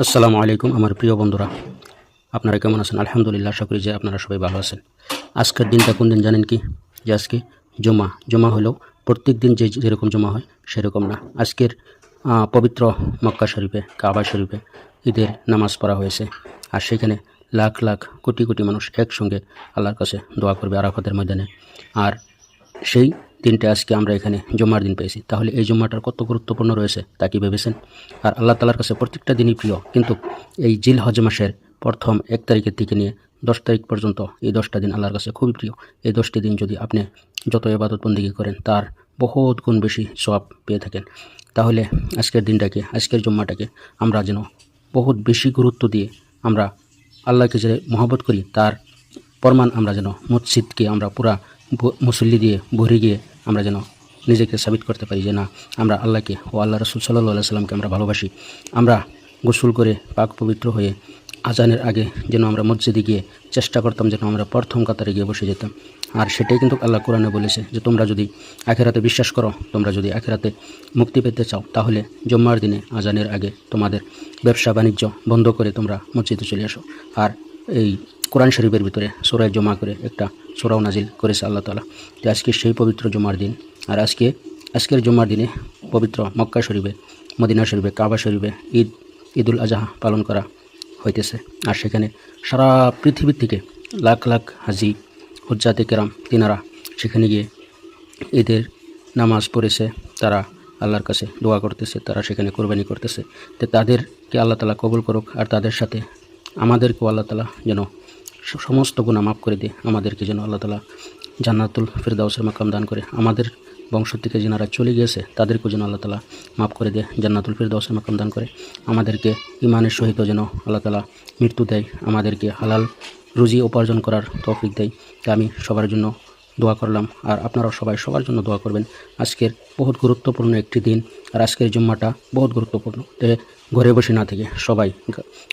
আসসালামু আলাইকুম আমার প্রিয় বন্ধুরা, আপনারা কেমন আছেন? আলহামদুলিল্লাহ, আশা করি যে আপনারা সবাই ভালো আছেন। আজকের দিনটা কোন দিন জানেন কি? যে আজকে জুমা। জুমা হলেও প্রত্যেক দিন যেরকম জুমা হয় সেরকম না। আজকের পবিত্র মক্কা শরীফে, কাবা শরীফে ঈদের নামাজ পড়া হয়েছে। আর সেখানে লাখ লাখ কোটি কোটি মানুষ একসঙ্গে আল্লাহর কাছে দোয়া করবে আরাফাতের ময়দানে। আর সেই দিনটা আজকে আমরা এখানে জুম্মার দিন পেয়েছি। তাহলে এই জুম্মাটার কত গুরুত্বপূর্ণ রয়েছে তা কি ভেবেছেন? আর আল্লাহ তাআলার কাছে প্রত্যেকটা দিনই প্রিয়, কিন্তু এই জিলহজ মাসের প্রথম 1 তারিখের থেকে নিয়ে 10 তারিখ পর্যন্ত এই 10টা দিন আল্লাহর কাছে খুবই প্রিয়। এই 10টি দিন যদি আপনি যত ইবাদত বন্দেগী করেন তার বহুত গুণ বেশি সওয়াব পেয়ে থাকেন। তাহলে আজকের দিনটাকে, আজকের জুম্মাটাকে আমরা যেন বহুত বেশি গুরুত্ব দিয়ে আমরা আল্লাহকে যে মহব্বত করি তার প্রমাণ আমরা যেন মসজিদকে আমরা পুরা মুসল্লি দিয়ে ভরে গিয়ে আমরা যেন নিজেকে সাবিত করতে পারি যে না, আমরা আল্লাহকে ও আল্লাহ রাসূল সাল্লাল্লাহু আলাইহি সাল্লামকে আমরা ভালোবাসি। আমরা গোসল করে পাক পবিত্র হয়ে আজানের আগে যেন আমরা মসজিদে গিয়ে চেষ্টা করতাম যেন আমরা প্রথম কাতারে গিয়ে বসে যেতাম। আর সেটাই কিন্তু আল্লাহ কোরআনে বলেছে যে তোমরা যদি আখিরাতে বিশ্বাস করো, তোমরা যদি আখিরাতে মুক্তি পেতে চাও, তাহলে জুম্মার দিনে আজানের আগে তোমাদের ব্যবসা বাণিজ্য বন্ধ করে তোমরা মসজিদে চলে আসো। আর এই কোরআন শরীফের ভিতরে সূরা জুমা করে একটা সূরাও নাজিল করেছে আল্লাহ তাআলা। তো আজকে সেই পবিত্র জুমার দিন। আর আজকের জুমার দিনে পবিত্র মক্কা শরীফে, মদিনা শরীফে, কাবা শরীফে ঈদুল আজহা পালন করা হইতেছে। আর সেখানে সারা পৃথিবী থেকে লাখ লাখ হাজি হুজ্জাতে কেরাম তিনারা সেখানে গিয়ে ঈদের নামাজ পড়েছে। তারা আল্লাহর কাছে দোয়া করতেছে, তারা সেখানে কোরবানি করতেছে। তো তাদেরকে আল্লাহ তাআলা কবুল করুক, আর তাদের সাথে আমাদেরকেও আল্লাহ তাআলা যেন সমস্ত গুনাহ মাফ করে দিয়ে আমাদেরকে যেন আল্লাহ তাআলা জান্নাতুল ফিরদাউসের মাকাম দান করে। আমাদের বংশ থেকে যারা চলে গিয়েছে তাদেরকেও যেন আল্লাহ তাআলা মাফ করে দিয়ে জান্নাতুল ফিরদাউসের মাকাম দান করে। আমাদেরকে ঈমানের সহিত যেন আল্লাহ তাআলা মৃত্যু দেয়, আমাদেরকে হালাল রুজি উপার্জন করার তৌফিক দেয়। তা আমি সবার জন্য দোয়া করলাম, আর আপনারাও সবাই সবার জন্য দোয়া করবেন। আজকের বহুত গুরুত্বপূর্ণ একটি দিন, আর আজকের জুম্মাটা বহুত গুরুত্বপূর্ণ। ঘরে বসে না থেকে সবাই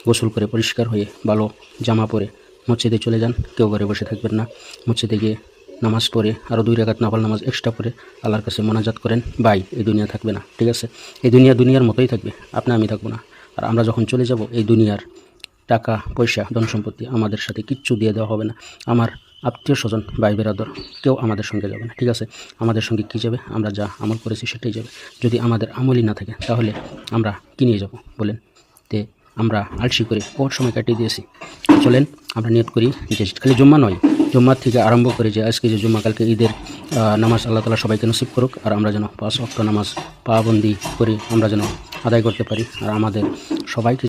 গোসল করে পরিষ্কার হয়ে ভালো জামা পরে মসজিদে চলে যান। কেউ ঘরে বসে থাকবেন না, মসজিদে গিয়ে নামাজ পড়ে আরও 2 রাকাত নফল নামাজ এক্সট্রা পড়ে আল্লাহর কাছে মোনাজাত করেন। ভাই, এই দুনিয়া থাকবে না, ঠিক আছে? এই দুনিয়ার মতোই থাকবে, আপনি আমি থাকবো না। আর আমরা যখন চলে যাব, এই দুনিয়ার টাকা পয়সা ধন সম্পত্তি আমাদের সাথে কিচ্ছু দিয়ে দেওয়া হবে না। আমার আত্মীয় স্বজন ভাই বেরাদর কেউ আমাদের সঙ্গে যাবে না, ঠিক আছে? আমাদের সঙ্গে কী যাবে? আমরা যা আমল করেছি সেটাই যাবে। যদি আমাদের আমলই না থাকে তাহলে আমরা কী নিয়ে যাব বলেন? তে আমরা আলসি করে বহুত সময় কাটিয়ে দিয়েছি। চলেন আমরা নিয়ত করি যে খালি জুম্মা নয়, জুম্মার থেকে আরম্ভ করে যে আজকে যে জুম্মা, কালকে ঈদের নামাজ আল্লাহ তাআলা সবাইকে নসিব করুক। আর আমরা যেন 5 ওয়াক্ত নামাজ পাবন্দি করে আমরা যেন আদায় করতে পারি। আর আমাদের সবাইকে